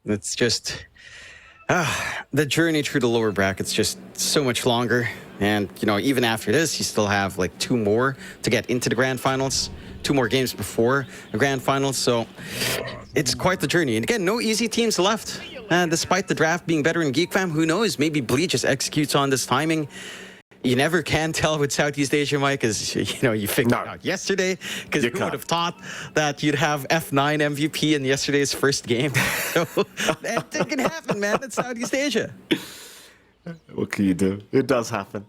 It's just the journey through the lower brackets just so much longer. And, you know, even after this, you still have like 2 more to get into the grand finals, 2 more games before the grand finals. So it's quite the journey. And again, no easy teams left. And despite the draft being better in Geek Fam, who knows? Maybe Bleed just executes on this timing. You never can tell with Southeast Asia, Mike, because, you know, you figured it out yesterday. Because who would have thought that you'd have F9 MVP in yesterday's first game? So that can happen, man. It's Southeast Asia. What can you do? It does happen.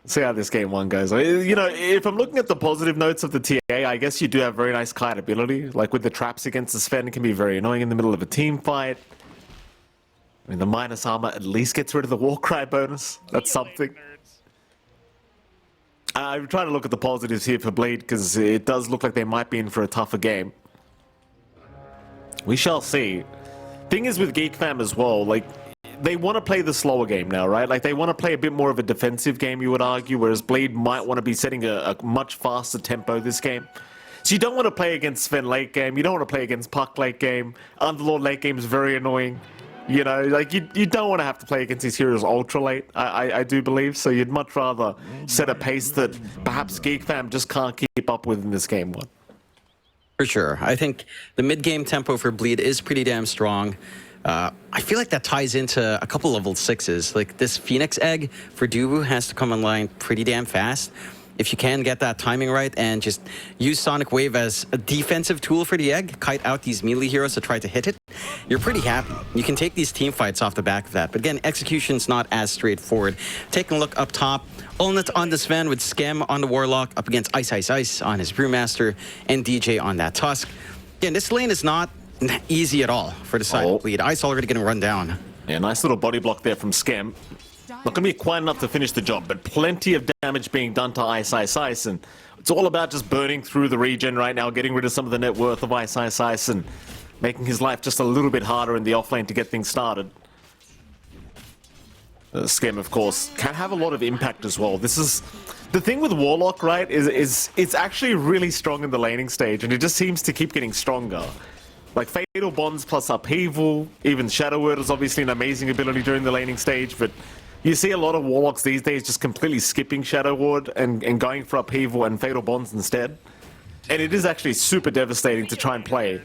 See how this game 1 goes. You know, if I'm looking at the positive notes of the TA, I guess you do have very nice kite ability. Like with the traps against the Sven, it can be very annoying in the middle of a team fight. I mean, the minus armor at least gets rid of the Warcry bonus. That's something. I'm trying to look at the positives here for Bleed, because it does look like they might be in for a tougher game. We shall see. Thing is with Geek Fam as well, like, they want to play the slower game now, right? Like, they want to play a bit more of a defensive game, you would argue, whereas Bleed might want to be setting a much faster tempo this game. So you don't want to play against Sven late game, you don't want to play against Puck late game, Underlord late game is very annoying. You know, like, you don't want to have to play against these heroes ultra late, I do believe, so you'd much rather set a pace that perhaps Geek Fam just can't keep up with in this game 1. For sure. I think the mid-game tempo for Bleed is pretty damn strong. I feel like that ties into a couple level 6s. Like, this Phoenix egg for Dubu has to come online pretty damn fast. If you can get that timing right and just use Sonic Wave as a defensive tool for the egg, kite out these melee heroes to try to hit it, you're pretty happy. You can take these team fights off the back of that. But again, execution's not as straightforward. Taking a look up top, Ulnit on the Sven with Skem on the Warlock up against Ice Ice Ice on his Brewmaster and DJ on that Tusk. Again, this lane is not easy at all for the side of Bleed. Ice already getting run down. Yeah, nice little body block there from Skem. Not going to be quite enough to finish the job, but plenty of damage being done to Ice Ice Ice, and it's all about just burning through the regen right now, getting rid of some of the net worth of Ice Ice Ice, and making his life just a little bit harder in the offlane to get things started. Skem, of course, can have a lot of impact as well. This is the thing with Warlock, right, is it's actually really strong in the laning stage, and it just seems to keep getting stronger. Like Fatal Bonds plus Upheaval, even Shadow Word is obviously an amazing ability during the laning stage, but you see a lot of Warlocks these days just completely skipping Shadow Ward and going for Upheaval and Fatal Bonds instead. And it is actually super devastating to try and play.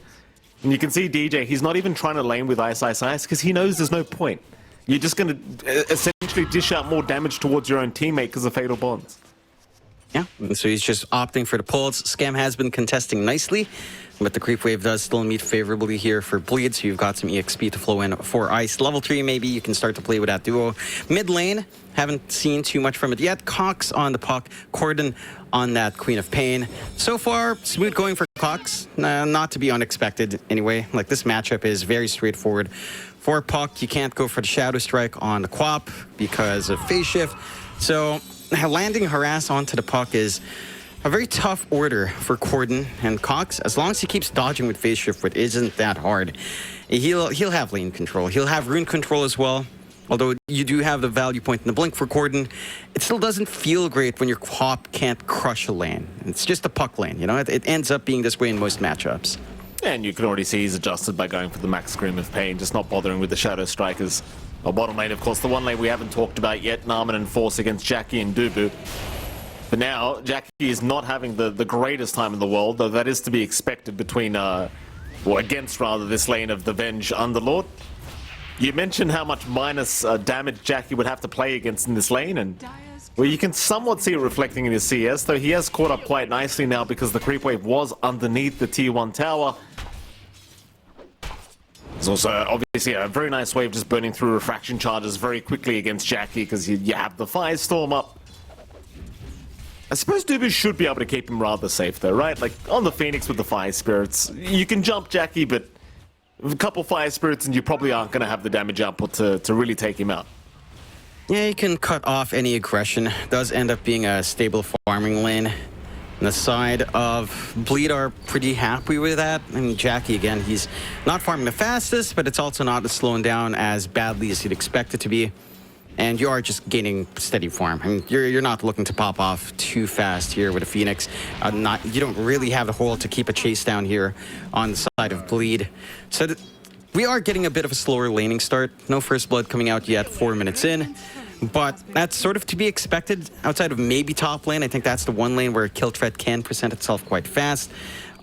And you can see DJ, he's not even trying to lane with Ice Ice Ice because he knows there's no point. You're just going to essentially dish out more damage towards your own teammate because of Fatal Bonds. Yeah, so he's just opting for the pulls. Scam has been contesting nicely, but the creep wave does still meet favorably here for Bleed, so you've got some EXP to flow in for Ice. Level 3, maybe you can start to play with that duo. Mid lane, haven't seen too much from it yet. Cox on the Puck, Corden on that Queen of Pain. So far, smooth going for Cox. Not to be unexpected anyway. Like, this matchup is very straightforward. For Puck, you can't go for the Shadow Strike on the Quap because of phase shift. So landing Harass onto the Puck is a very tough order for Corden and Cox. As long as he keeps dodging with phase shift, which isn't that hard, he'll have lane control. He'll have rune control as well. Although you do have the value point in the blink for Corden, it still doesn't feel great when your Quap can't crush a lane. It's just a Puck lane, you know? It ends up being this way in most matchups. And you can already see he's adjusted by going for the max Scream of Pain, just not bothering with the Shadow Strikers. A bottom lane, of course, the one lane we haven't talked about yet, Narman and Force against Jackie and Dubu. But now, Jackie is not having the greatest time in the world, though that is to be expected between, or against rather, this lane of the Venge Underlord. You mentioned how much minus damage Jackie would have to play against in this lane, and well, you can somewhat see it reflecting in his CS, though he has caught up quite nicely now because the creep wave was underneath the tier 1 tower. There's also obviously a very nice wave just burning through refraction charges very quickly against Jackie because you have the Firestorm up. I suppose Dubu should be able to keep him rather safe though, right? Like on the Phoenix with the Fire Spirits, you can jump Jackie, but with a couple Fire Spirits and you probably aren't going to have the damage output to really take him out. Yeah, you can cut off any aggression. Does end up being a stable farming lane. And the side of Bleed are pretty happy with that. I mean, Jackie, again, he's not farming the fastest, but it's also not slowing down as badly as you'd expect it to be. And you are just gaining steady farm. I mean, you're not looking to pop off too fast here with a Phoenix. You don't really have the hole to keep a chase down here on the side of Bleed. So we are getting a bit of a slower laning start. No first blood coming out yet, 4 minutes in. But that's sort of to be expected outside of maybe top lane. I think that's the one lane where kill threat can present itself quite fast.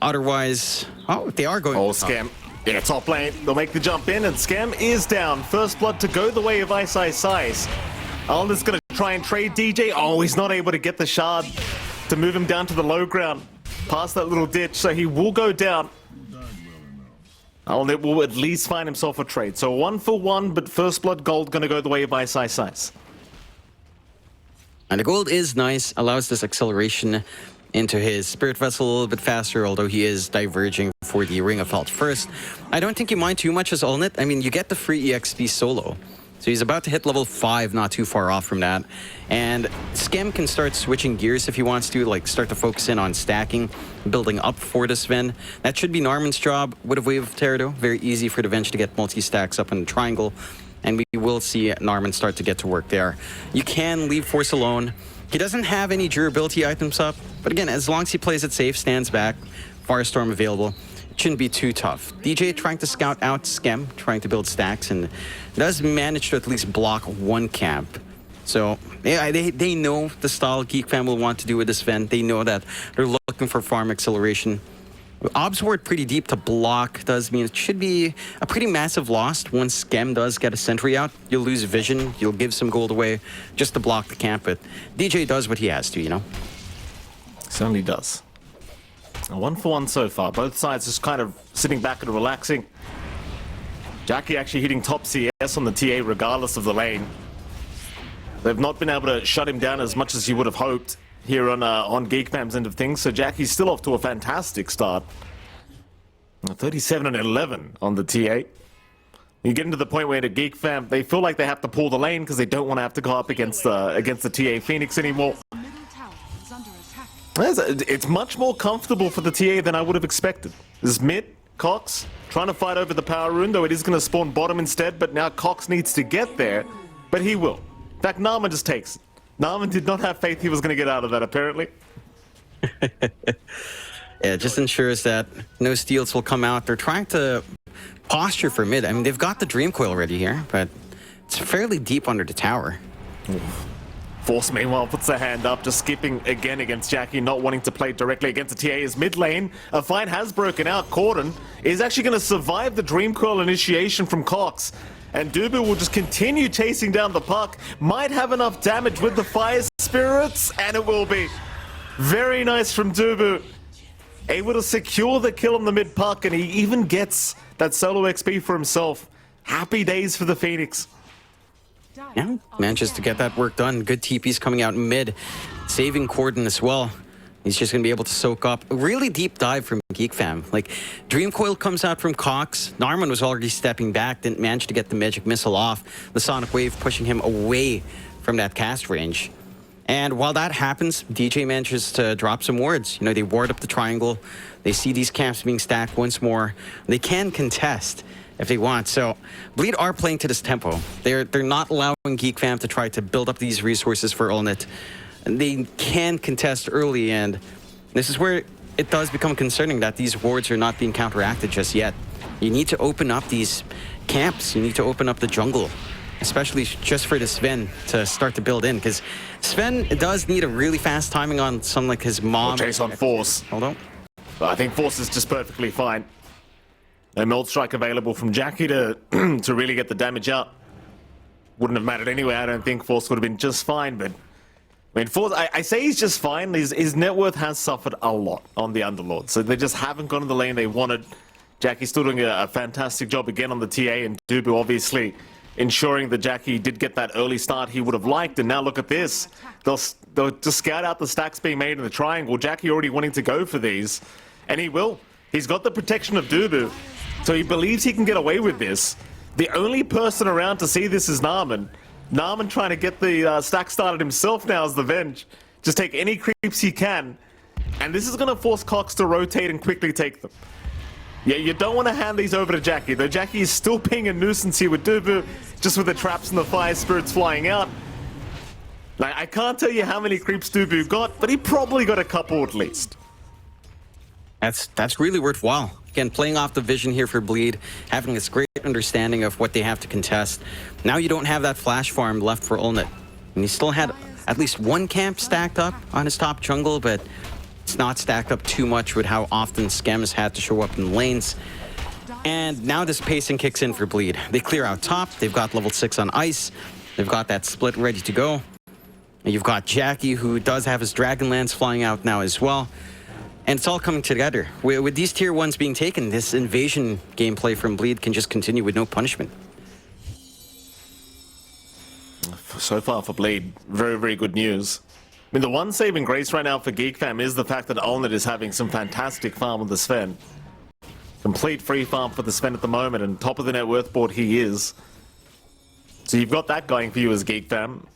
Otherwise, oh, they are going. Oh, Scam. Yeah, top lane. They'll make the jump in, and Scam is down. First blood to go the way of Ice Ice Ice. Alden's going to try and trade DJ. Oh, he's not able to get the shard to move him down to the low ground. Past that little ditch, so he will go down. Alden will at least find himself a trade. So 1 for 1, but first blood gold going to go the way of Ice Ice Ice. And the gold is nice, allows this acceleration into his Spirit Vessel a little bit faster, although he is diverging for the Ring of Health first. I don't think you mind too much as Olnit. I mean, you get the free EXP solo. So he's about to hit level 5, not too far off from that. And Skem can start switching gears if he wants to, like start to focus in on stacking, building up for the Sven. That should be Narman's job with a Wave of Terror, though. Very easy for the Venge to get multi-stacks up in the triangle. And we will see Narman start to get to work there. You can leave Force alone. He doesn't have any durability items up, but again, as long as he plays it safe, stands back, Firestorm available, it shouldn't be too tough. DJ trying to scout out Skem, trying to build stacks, and does manage to at least block one camp. So yeah, they know the style Geek Fam will want to do with this Sven. They know that they're looking for farm acceleration. Ob's Ward pretty deep to block does mean it should be a pretty massive loss. Once Skem does get a sentry out, you'll lose vision, you'll give some gold away just to block the camp, but DJ does what he has to, you know? Certainly does. A 1 for 1 so far. Both sides just kind of sitting back and relaxing. Jackie actually hitting top CS on the TA regardless of the lane. They've not been able to shut him down as much as you would have hoped here on Geek Fam's end of things, so Jackie's still off to a fantastic start. 37 and 11 on the TA. You get into the point where the Geek Fam, they feel like they have to pull the lane because they don't want to have to go up against the TA Phoenix anymore. It's much more comfortable for the TA than I would have expected. This is mid, Cox, trying to fight over the power rune, though it is going to spawn bottom instead, but now Cox needs to get there, but he will. In fact, Narman just takes it. Narman did not have faith he was going to get out of that, apparently. Yeah, it just ensures that no steals will come out. They're trying to posture for mid. I mean, they've got the Dream Coil already here, but it's fairly deep under the tower. Force, meanwhile, puts a hand up, just skipping again against Jackie, not wanting to play directly against the TA's mid lane. A fight has broken out. Corden is actually going to survive the Dream Coil initiation from Cox. And Dubu will just continue chasing down the puck. Might have enough damage with the Fire Spirits, and it will be. Very nice from Dubu. Able to secure the kill on the mid puck, and he even gets that solo XP for himself. Happy days for the Phoenix. Yeah, manages to get that work done. Good TPs coming out mid, saving Corden as well. He's just going to be able to soak up a really deep dive from Geek Fam. Like, Dream Coil comes out from Cox. Narman was already stepping back, didn't manage to get the Magic Missile off. The Sonic Wave pushing him away from that cast range. And while that happens, DJ manages to drop some wards. You know, they ward up the triangle. They see these camps being stacked once more. They can contest if they want. So Bleed are playing to this tempo. They're not allowing Geek Fam to try to build up these resources for Olnit. And they can contest early, and this is where it does become concerning that these wards are not being counteracted just yet. You need to open up these camps. You need to open up the jungle, especially just for the Sven to start to build in, because Sven does need a really fast timing on something like his mom. Chase on Force. Hold on. I think Force is just perfectly fine. A Meld Strike available from Jackie to to really get the damage out. Wouldn't have mattered anyway. I don't think Force would have been just fine, but I mean, Force, I say he's just fine. His net worth has suffered a lot on the Underlord, so they just haven't gone in the lane they wanted. Jackie's still doing a fantastic job again on the TA, and Dubu obviously ensuring that Jackie did get that early start he would have liked. And now look at this. They'll just scout out the stacks being made in the triangle. Jackie already wanting to go for these, and he will. He's got the protection of Dubu, so he believes he can get away with this. The only person around to see this is Narman. Narman trying to get the stack started himself now as the Venge. Just take any creeps he can. And this is going to force Cox to rotate and quickly take them. Yeah, you don't want to hand these over to Jackie, though Jackie is still being a nuisance here with Dubu, just with the traps and the Fire Spirits flying out. Like, I can't tell you how many creeps Dubu got, but he probably got a couple at least. That's really worthwhile. Again, playing off the vision here for Bleed, having this great understanding of what they have to contest. Now you don't have that flash farm left for Ulnit. And he still had at least one camp stacked up on his top jungle, but it's not stacked up too much with how often Skems had to show up in lanes. And now this pacing kicks in for Bleed. They clear out top, they've got level 6 on ice, they've got that split ready to go. And you've got Jackie, who does have his Dragonlance flying out now as well. And it's all coming together. With these tier 1s being taken, this invasion gameplay from Bleed can just continue with no punishment. So far for Bleed, very, very good news. I mean, the one saving grace right now for Geek Fam is the fact that Ulnit is having some fantastic farm on the Sven. Complete free farm for the Sven at the moment, and top of the net worth board he is. So you've got that going for you as Geek Fam.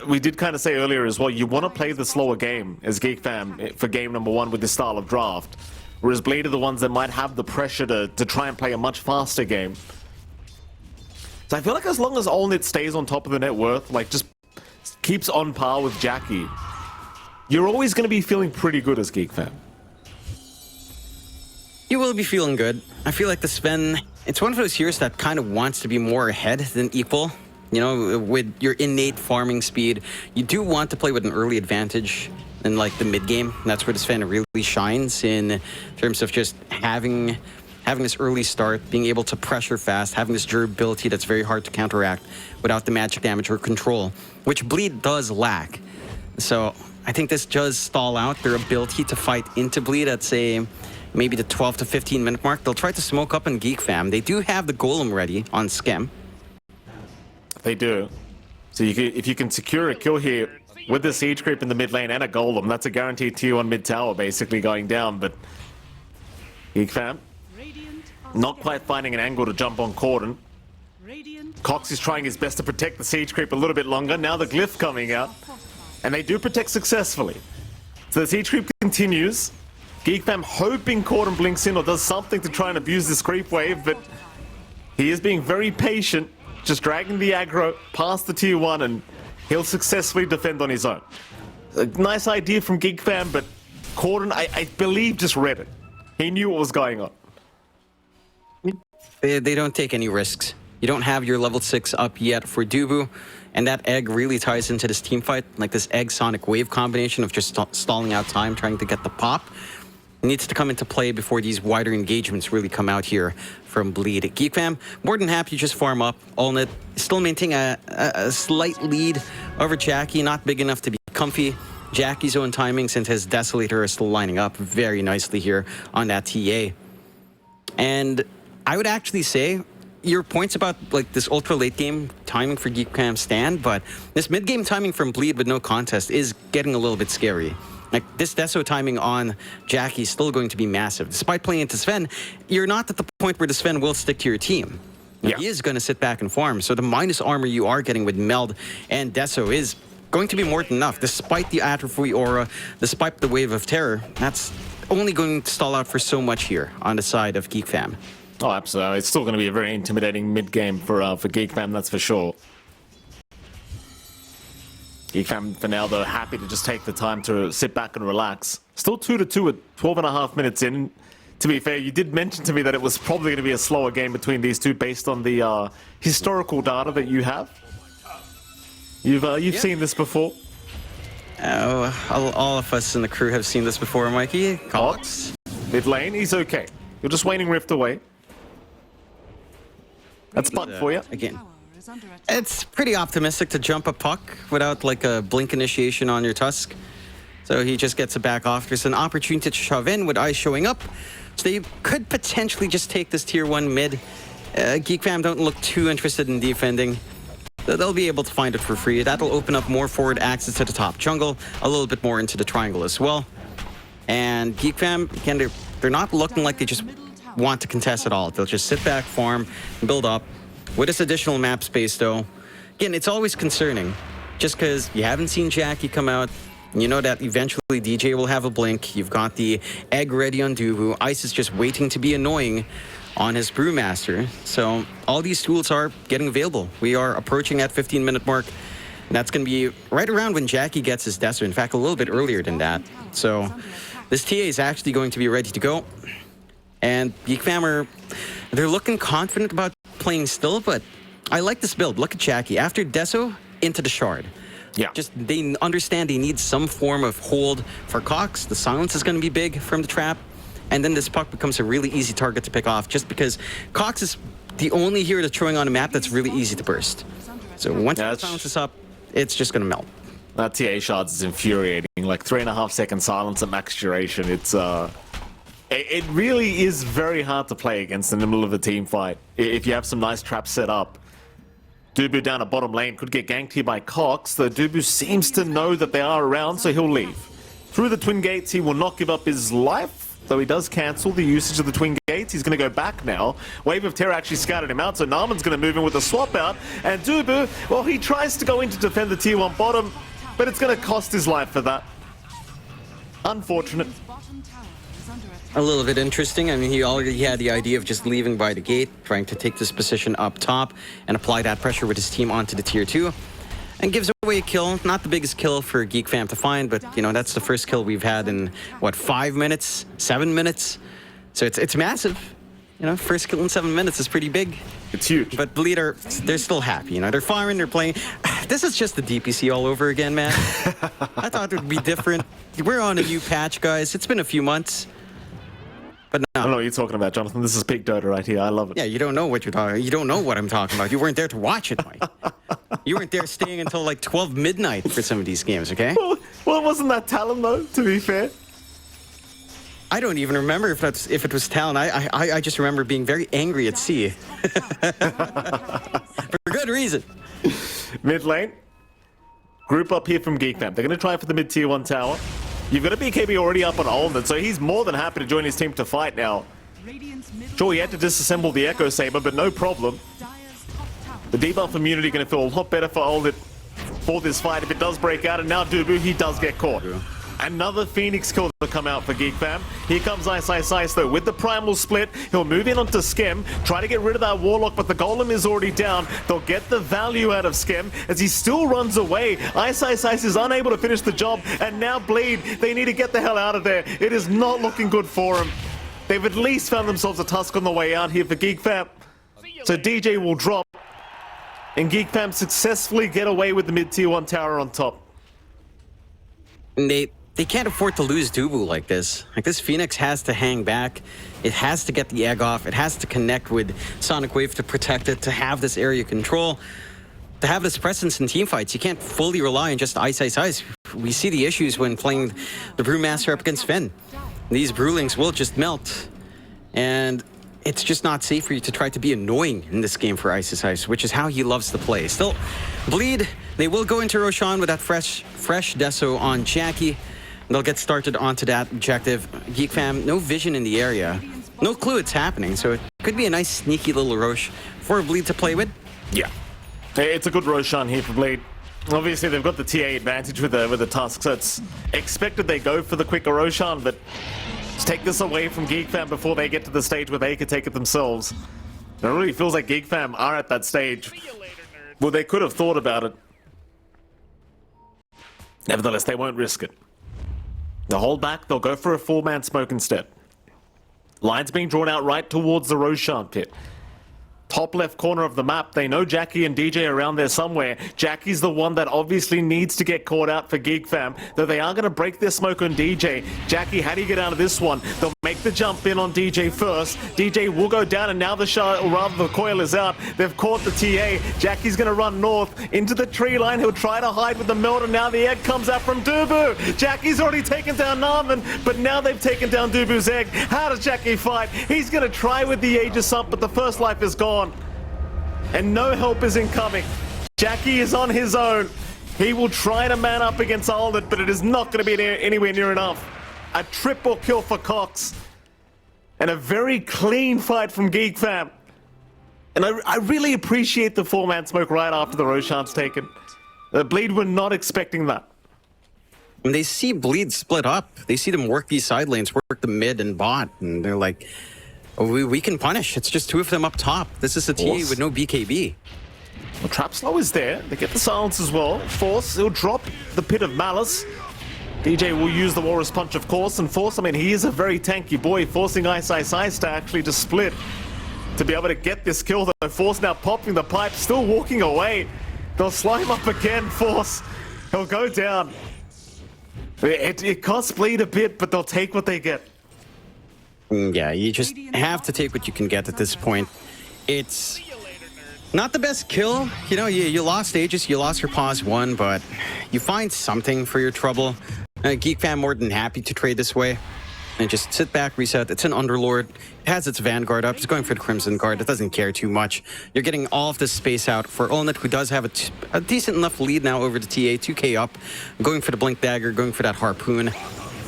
We did kind of say earlier as well, you want to play the slower game as Geek Fam for game number 1 with this style of draft. Whereas Bleed are the ones that might have the pressure to try and play a much faster game. So I feel like as long as Ulnit stays on top of the net worth, like just keeps on par with Jackie, you're always going to be feeling pretty good as Geek Fam. You will be feeling good. I feel like the Sven, it's one of those heroes that kind of wants to be more ahead than equal. You know, with your innate farming speed, you do want to play with an early advantage in like the mid game. That's where the Sven really shines in terms of just having this early start, being able to pressure fast, having this durability that's very hard to counteract without the magic damage or control, which Bleed does lack. So I think this does stall out their ability to fight into Bleed at, say, maybe the 12 to 15 minute mark. They'll try to smoke up on Geek Fam. They do have the Golem ready on Skem. They do. So if you can secure a kill here with the Siege Creep in the mid lane and a Golem, that's a guaranteed tier 1 mid tower basically going down. But Geek Fam not quite finding an angle to jump on Corden. Cox is trying his best to protect the Siege Creep a little bit longer. Now the Glyph coming out. And they do protect successfully. So the Siege Creep continues. Geek Fam hoping Corden blinks in or does something to try and abuse this creep wave, but he is being very patient, just dragging the aggro past the tier 1, and he'll successfully defend on his own. A nice idea from Geek Fam, but Corden, I believe, just read it. He knew what was going on. They don't take any risks. You don't have your level 6 up yet for Dubu, and that egg really ties into this team fight, like this egg Sonic Wave combination of just stalling out time, trying to get the pop. It needs to come into play before these wider engagements really come out here from Bleed. Geek Fam, more than happy to just farm up. Ulnit still maintaining a slight lead over Jackie, not big enough to be comfy. Jackie's own timing, since his Desolator is still lining up very nicely here on that TA. And I would actually say your points about like this ultra late game timing for Geek Fam stand, but this mid game timing from Bleed with no contest is getting a little bit scary. Like this Deso timing on Jackie is still going to be massive. Despite playing into Sven, you're not at the point where the Sven will stick to your team. Yeah. He is going to sit back and farm. So the minus armor you are getting with Meld and Deso is going to be more than enough. Despite the Atrophy Aura, despite the Wave of Terror, that's only going to stall out for so much here on the side of Geek Fam. Oh, absolutely. It's still going to be a very intimidating mid-game for Geek Fam, that's for sure. Geek Fam, for now, though, happy to just take the time to sit back and relax. Still 2-2 at 12.5 minutes in. To be fair, you did mention to me that it was probably going to be a slower game between these two based on the historical data that you have. You've seen this before? Oh, all of us in the crew have seen this before, Mikey. Cox. Mid lane, he's okay. You're just waiting Rift away. That's Puck for you. Again, it's pretty optimistic to jump a Puck without like a blink initiation on your Tusk. So he just gets it back off. There's an opportunity to shove in with Ice showing up. So they could potentially just take this tier 1 mid. Geek Fam don't look too interested in defending. They'll be able to find it for free. That'll open up more forward access to the top jungle, a little bit more into the triangle as well. And Geek Fam, again, they're not looking like they just want to contest at all. They'll just sit back, farm, build up. With this additional map space, though, again, it's always concerning. Just because you haven't seen Jackie come out, you know that eventually DJ will have a blink. You've got the egg ready on Duvu. Ice is just waiting to be annoying on his Brewmaster. So all these tools are getting available. We are approaching that 15-minute mark. And that's going to be right around when Jackie gets his Desert. In fact, a little bit earlier than that. So this TA is actually going to be ready to go. And Geek Fam they're looking confident about playing still, but I like this build. Look at Jackie. After Deso, into the Shard. Yeah. Just, they understand they need some form of hold for Cox. The silence is going to be big from the trap. And then this puck becomes a really easy target to pick off just because Cox is the only hero that's throwing on a map that's really easy to burst. So once it bounces up, it's just going to melt. That TA shards is infuriating. Like 3.5 second silence at max duration. It really is very hard to play against in the middle of a team fight if you have some nice traps set up. Dubu down at bottom lane could get ganked here by Cox, though Dubu seems to know that they are around, so he'll leave. Through the Twin Gates, he will not give up his life, though he does cancel the usage of the Twin Gates. He's going to go back now. Wave of Terror actually scouted him out, so Narman's going to move in with a swap out. And Dubu, well, he tries to go in to defend the tier 1 bottom, but it's going to cost his life for that. Unfortunate. A little bit interesting. I mean, he already had the idea of just leaving by the gate, trying to take this position up top and apply that pressure with his team onto the tier 2. And gives away a kill. Not the biggest kill for Geek Fam to find, but, you know, that's the first kill we've had in, what, 5 minutes? 7 minutes? So it's massive. You know, first kill in 7 minutes is pretty big. It's huge. But Bleed they're still happy, you know. They're firing, they're playing. This is just the DPC all over again, man. I thought it would be different. We're on a new patch, guys. It's been a few months. But no. I don't know what you're talking about, Jonathan. This is peak Dota right here. I love it. Yeah, you don't know what you're talking about. You don't know what I'm talking about. You weren't there to watch it, Mike. You weren't there staying until like 12 midnight for some of these games, okay? Well, wasn't that talent, though, to be fair? I don't even remember if it was talent. I just remember being very angry at C. For good reason. Mid lane. Group up here from Geek Fam. They're going to try for the mid tier 1 tower. You've got a BKB already up on Olden, so he's more than happy to join his team to fight now. Sure, he had to disassemble the Echo Saber, but no problem. The debuff immunity going to feel a lot better for Olden for this fight if it does break out, and now Dubu, he does get caught. Another Phoenix kill to come out for Geek Fam. Here comes Ice though with the Primal Split. He'll move in onto Skem, try to get rid of that Warlock, but the Golem is already down. They'll get the value out of Skem as he still runs away. Ice is unable to finish the job, and now Bleed, they need to get the hell out of there. It is not looking good for him. They've at least found themselves a Tusk on the way out here for Geek Fam. So DJ will drop, and Geek Fam successfully get away with the mid tier 1 tower on top. They can't afford to lose Dubu like this. Like, this Phoenix has to hang back. It has to get the egg off. It has to connect with Sonic Wave to protect it, to have this area control, to have this presence in teamfights. You can't fully rely on just Ice. We see the issues when playing the Brewmaster up against Finn. These Brewlings will just melt. And it's just not safe for you to try to be annoying in this game for Ice, which is how he loves to play. Still, Bleed, they will go into Roshan with that fresh Deso on Jackie. They'll get started onto that objective. Geek Fam, no vision in the area. No clue it's happening, so it could be a nice sneaky little Rosh for Bleed to play with. Yeah. It's a good Roshan here for Bleed. Obviously, they've got the TA advantage with the Tusk, so it's expected they go for the quicker Roshan, but just take this away from Geek Fam before they get to the stage where they can take it themselves. It really feels like Geek Fam are at that stage. Well, they could have thought about it. Nevertheless, they won't risk it. They'll hold back, they'll go for a 4-man smoke instead. Lines being drawn out right towards the Roshan pit. Top left corner of the map, they know Jackie and DJ are around there somewhere. Jackie's the one that obviously needs to get caught out for Geek Fam, though they are going to break their smoke on DJ. Jackie, how do you get out of this one? They'll make the jump in on DJ first. DJ will go down, and now the shot, or rather the coil is out. They've caught the TA. Jackie's going to run north into the tree line. He'll try to hide with the meld, and now the egg comes out from Dubu. Jackie's already taken down Narman, but now they've taken down Dubu's egg. How does Jackie fight? He's going to try with the Aegis up, but the first life is gone. And no help is incoming. Jackie is on his own. He will try to man up against Aldit, but it is not going to be anywhere near enough. A triple kill for Cox. And a very clean fight from Geek Fam. And I really appreciate the 4-man smoke right after the Roshan's taken. The Bleed were not expecting that. And they see Bleed split up. They see them work these side lanes, work the mid and bot, and they're like, we can punish. It's just 2 of them up top. This is a TA with no BKB. Well, Trap Slow is there. They get the silence as well. Force, he'll drop the Pit of Malice. DJ will use the Walrus Punch, of course, and Force, I mean, he is a very tanky boy, forcing Ice to actually just split. to be able to get this kill, though. Force now popping the pipe, still walking away. They'll slime up again, Force. He'll go down. It costs Bleed a bit, but they'll take what they get. Yeah, you just have to take what you can get at this point. It's not the best kill. You know, you lost Aegis, you lost your pause 1, but you find something for your trouble. Geek Fam more than happy to trade this way. And just sit back, reset. It's an Underlord. It has its Vanguard up. It's going for the Crimson Guard. It doesn't care too much. You're getting all of this space out for Olnit, who does have a decent enough lead now over the TA. 2k up. Going for the Blink Dagger, going for that Harpoon.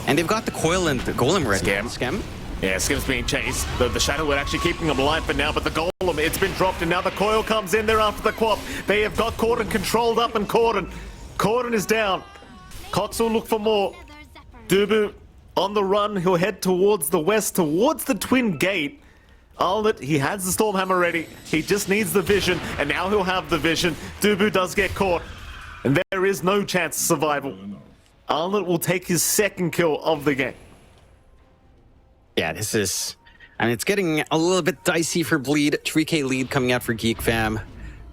And they've got the Coil and the Golem ready. Scam? Yeah, Skim's being chased. The Shadow Word actually keeping him alive for now, but the Golem, it's been dropped, and now the Coil comes in there after the Quap. They have got Corden controlled up, and Corden is down. Cox will look for more. Dubu on the run. He'll head towards the west, towards the Twin Gate. Alnit, he has the Stormhammer ready. He just needs the vision, and now he'll have the vision. Dubu does get caught, and there is no chance of survival. Alnit will take his second kill of the game. Yeah, this is... I mean, it's getting a little bit dicey for Bleed. 3k lead coming out for Geek Fam.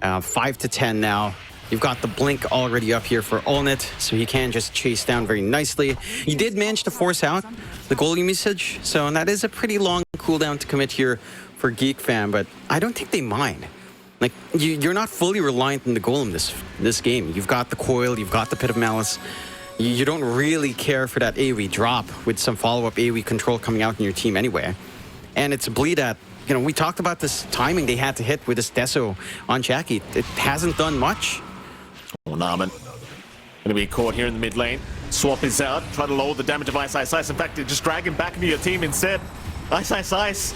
5 to 10 now. You've got the Blink already up here for Olnit, so he can just chase down very nicely. He did manage to force out the goalie usage, so that is a pretty long cooldown to commit here for Geek Fam, but I don't think they mind. Like, you're not fully reliant on the Golem this game. You've got the Coil, you've got the Pit of Malice. You don't really care for that AoE drop with some follow-up AoE control coming out in your team anyway. And it's a Bleed at, you know, we talked about this timing they had to hit with this Deso on Jackie. It hasn't done much. Oh, Narman. Gonna be caught here in the mid lane. Swap is out. Try to lower the damage of Ice Ice Ice. In fact, just drag him back into your team instead. Ice Ice Ice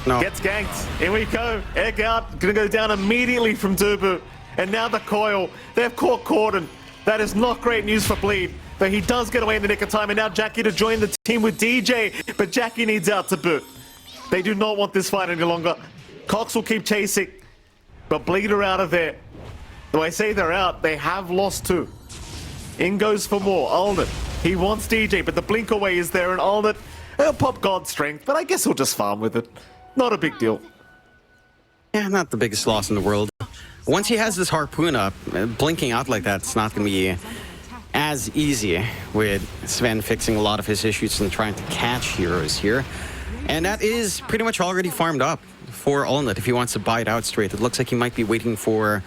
gets ganked. Here we go. Egg out. Gonna go down immediately from Dubu. And now the Coil. They've caught Corden. That is not great news for Bleed. But he does get away in the nick of time. And now Jackie to join the team with DJ. But Jackie needs out to boot. They do not want this fight any longer. Cox will keep chasing. But Bleed are out of there. Though I say they're out, they have lost 2. In goes for more. Alnit. He wants DJ, but the blink away is there, and Alnit, he'll pop God Strength, but I guess he'll just farm with it. Not a big deal. Yeah, not the biggest loss in the world. Once he has this Harpoon up, blinking out like that, it's not going to be as easy with Sven fixing a lot of his issues and trying to catch heroes here. And that is pretty much already farmed up for Olnit if he wants to buy it out straight. It looks like he might be waiting for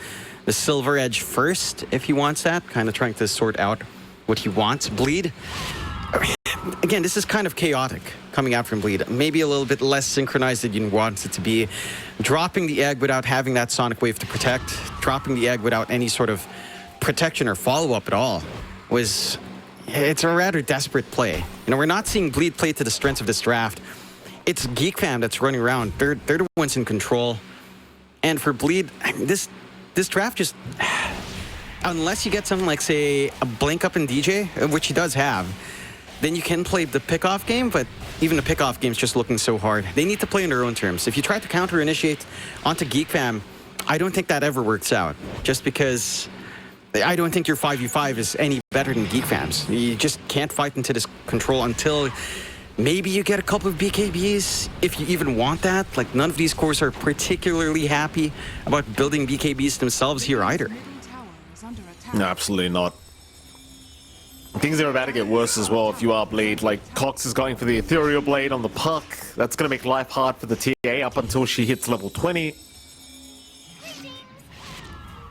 the Silver Edge first if he wants that, kind of trying to sort out what he wants. Bleed, again, this is kind of chaotic coming out from Bleed. Maybe a little bit less synchronized than you want it to be. Dropping the egg without having that Sonic Wave to protect, dropping the egg without any sort of protection or follow-up at all it's a rather desperate play. You know, we're not seeing Bleed play to the strengths of this draft. It's Geek Fam that's running around. They're the ones in control. And for Bleed, this draft just, unless you get something like, say, a Blink up in DJ, which he does have, then you can play the pickoff game, but even the pickoff game's just looking so hard. They need to play on their own terms. If you try to counter-initiate onto Geek Fam, I don't think that ever works out, just because I don't think your 5v5 is any better than Geek Fam's. You just can't fight into this control until maybe you get a couple of BKBs, if you even want that. Like, none of these cores are particularly happy about building BKBs themselves here either. No, absolutely not. Things are about to get worse as well if you are Bleed. Like, Cox is going for the Ethereal Blade on the puck. That's going to make life hard for the TA up until she hits level 20.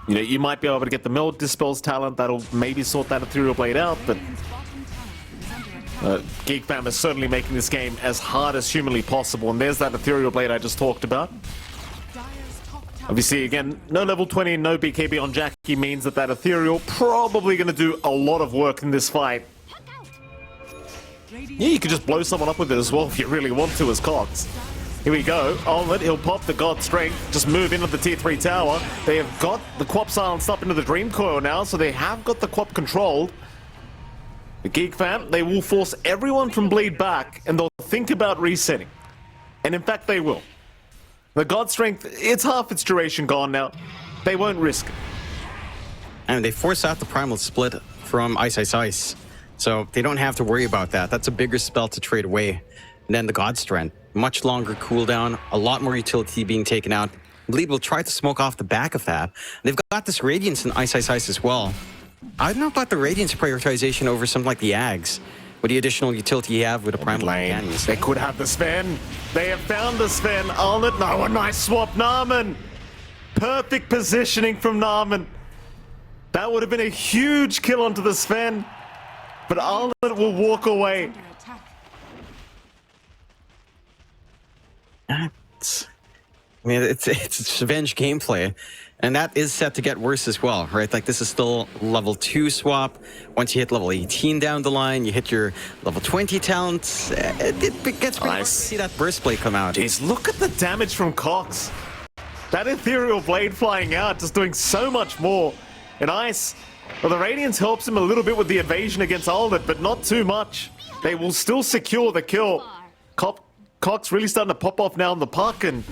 You know, you might be able to get the Meld Dispels talent. That'll maybe sort that Ethereal Blade out, but Geek Fam is certainly making this game as hard as humanly possible. And there's that Ethereal Blade I just talked about. Obviously, again, no level 20 and no BKB on Jackie means that Ethereal probably going to do a lot of work in this fight. Yeah, you could just blow someone up with it as well if you really want to as Cox. Here we go. Olnit, he'll pop the God Strength, just move into the tier 3 tower. They have got the Quap silenced up into the Dream Coil now, so they have got the Quap controlled. The Geek Fam, they will force everyone from Bleed back, and they'll think about resetting. And in fact, they will. The God Strength, it's half its duration gone now. They won't risk it. And they force out the Primal Split from Ice Ice Ice. So they don't have to worry about that. That's a bigger spell to trade away then the God Strength. Much longer cooldown, a lot more utility being taken out. Bleed will try to smoke off the back of that. They've got this Radiance and Ice as well. I don't know about the Radiance prioritization over something like the Ags. With the additional utility you have with a Primal Companions. They could have the Sven. They have found the Sven. Alnet, no, a nice swap. Narman. Perfect positioning from Narman. That would have been a huge kill onto the Sven. But Alnet will walk away. It's revenge gameplay, and that is set to get worse as well, right? Like, this is still level 2 swap. Once you hit level 18 down the line, you hit your level 20 talents. It gets pretty hard to see that burst blade come out. Jeez, look at the damage from Cox. That ethereal blade flying out, just doing so much more. And Ice, well, the Radiance helps him a little bit with the evasion against Alnet, but not too much. They will still secure the kill. Cox really starting to pop off now in the puck, and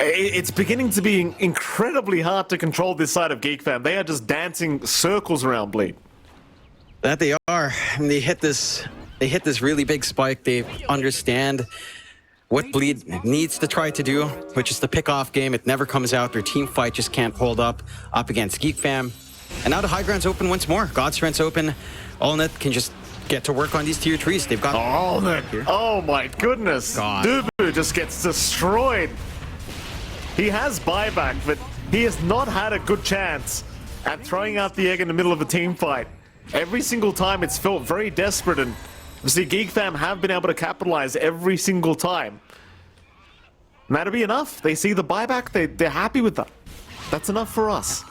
it's beginning to be incredibly hard to control this side of Geek Fam. They are just dancing circles around Bleed. That they are. And they hit this really big spike. They understand what Bleed needs to try to do, which is the pick-off game. It never comes out. Their team fight just can't hold up against Geek Fam. And now the high ground's open once more. God Strength's open. Allnet can just get to work on these tier 3s. They've got Allnet. Oh my goodness. God. Dubu just gets destroyed. He has buyback, but he has not had a good chance at throwing out the egg in the middle of a team fight. Every single time it's felt very desperate, and see, Geek Fam have been able to capitalize every single time. And that'll be enough. They see the buyback, they're happy with that. That's enough for us.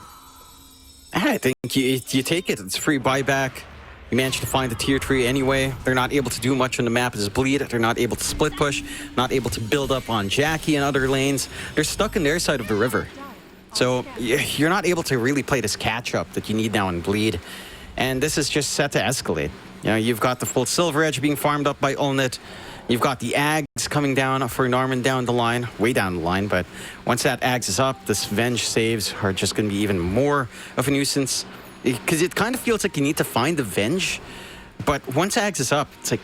I think you take it. It's free buyback. You managed to find the tier 3 anyway. They're not able to do much on the map as Bleed. They're not able to split push, not able to build up on Jackie and other lanes. They're stuck in their side of the river. So you're not able to really play this catch-up that you need now in Bleed. And this is just set to escalate. You know, you've got the full Silver Edge being farmed up by Allnet. You've got the Ags coming down for Narman down the line, way down the line. But once that Ags is up, this Venge saves are just going to be even more of a nuisance. Because it kind of feels like you need to find the Venge, but once Ags is up, it's like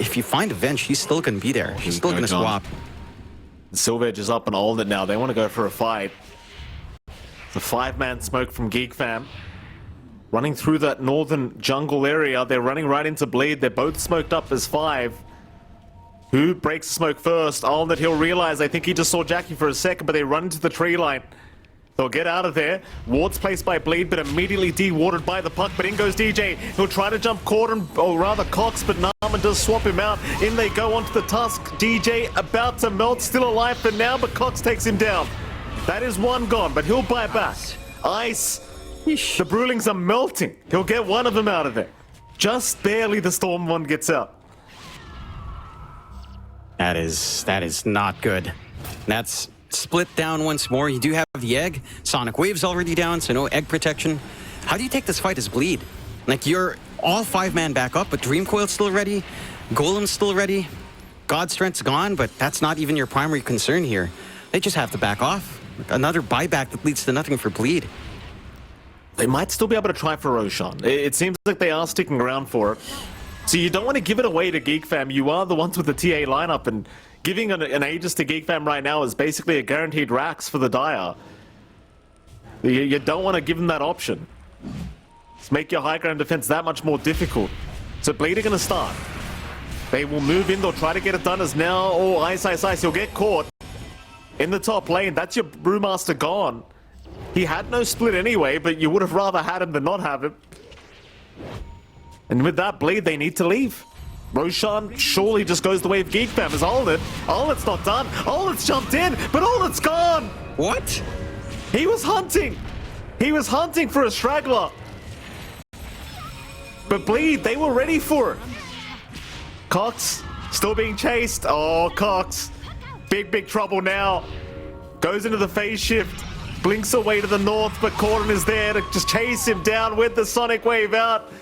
if you find a Venge, he's still going to be there. He's still going to swap. Silver Edge is up and Allnet now. They want to go for a fight. It's a 5-man smoke from Geek Fam. Running through that northern jungle area. They're running right into Bleed. They're both smoked up as 5. Who breaks the smoke first? Allnet, he'll realize. I think he just saw Jackie for a second, but they run into the tree line. They'll get out of there. Ward's placed by Bleed, but immediately de-warded by the puck. But in goes DJ. He'll try to jump Corden, or rather Cox, but Narman does swap him out. In they go onto the tusk. DJ about to melt, still alive for now, but Cox takes him down. That is one gone, but he'll buy back. Ice. The Brewlings are melting. He'll get one of them out of there. Just barely the Storm one gets out. That is not good. That's split down once more. You do have the egg. Sonic Wave's already down, so no egg protection. How do you take this fight as Bleed? Like, you're all 5-man back up, but Dream Coil's still ready. Golem's still ready. God Strength's gone, but that's not even your primary concern here. They just have to back off. Another buyback that leads to nothing for Bleed. They might still be able to try for Roshan. It seems like they are sticking around for it. So you don't want to give it away to Geek Fam. You are the ones with the TA lineup, and giving an Aegis to Geek Fam right now is basically a guaranteed Rax for the Dire. You don't want to give them that option. Just make your high ground defense that much more difficult. So Bleed are going to start. They will move in. They'll try to get it done as now. Oh, Ice. He'll get caught in the top lane. That's your Brewmaster gone. He had no split anyway, but you would have rather had him than not have him. And with that Bleed, they need to leave. Roshan surely just goes the way of Geek Fam as Allnet. Allnet's not done. Allnet's jumped in, but Allnet's gone. What? He was hunting. He was hunting for a straggler. But Bleed, they were ready for it. Cox still being chased. Oh, Cox. Big trouble now. Goes into the phase shift. Blinks away to the north, but Corden is there to just chase him down with the Sonic Wave out.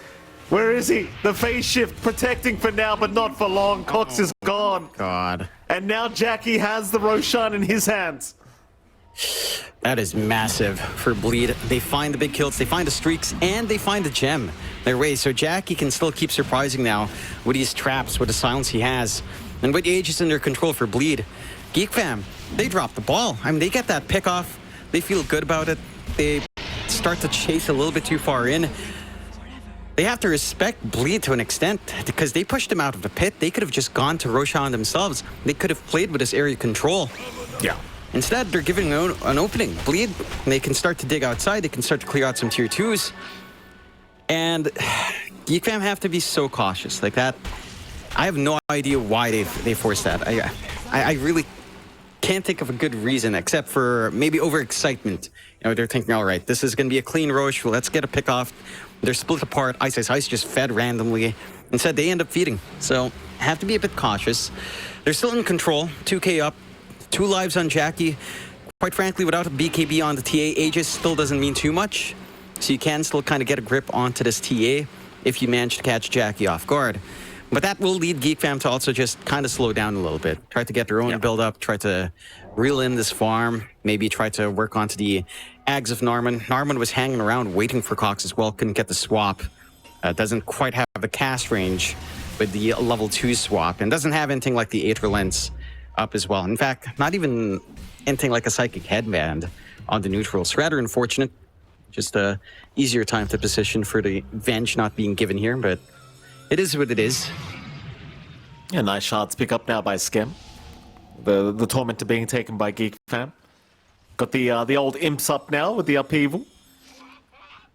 Where is he? The phase shift protecting for now, but not for long. Cox is gone. God. And now Jackie has the Roshan in his hands. That is massive for Bleed. They find the big kills, they find the streaks, and they find the gem their way. So Jackie can still keep surprising now with these traps, with the silence he has. And with Aegis in their control for Bleed, Geek Fam, they drop the ball. I mean, they get that pick off. They feel good about it. They start to chase a little bit too far in. They have to respect Bleed to an extent because they pushed him out of the pit. They could have just gone to Roshan themselves. They could have played with this area control. Yeah. Instead, they're giving an opening. Bleed, they can start to dig outside. They can start to clear out some tier 2s. And Geek Fam have to be so cautious. Like that, I have no idea why they forced that. I really can't think of a good reason except for maybe overexcitement. You know, they're thinking, all right, this is going to be a clean Roche. Let's get a pick off. They're split apart. Ice just fed randomly. Instead, they end up feeding. So, have to be a bit cautious. They're still in control. 2K up. 2 lives on Jackie. Quite frankly, without a BKB on the TA, Aegis still doesn't mean too much. So you can still kind of get a grip onto this TA if you manage to catch Jackie off guard. But that will lead Geek Fam to also just kind of slow down a little bit. Try to get their own build up, try to reel in this farm, maybe try to work onto the Ags of Narman. Narman was hanging around waiting for Cox as well, couldn't get the swap. Doesn't quite have the cast range with the level 2 swap, and doesn't have anything like the Aether Lens up as well. In fact, not even anything like a Psychic Headband on the neutrals. Rather unfortunate. Just a easier time to position for the Venge not being given here, but it is what it is. Yeah, nice shots pick up now by Skem. The Tormentor being taken by Geek Fam. Got the old Imps up now with the upheaval.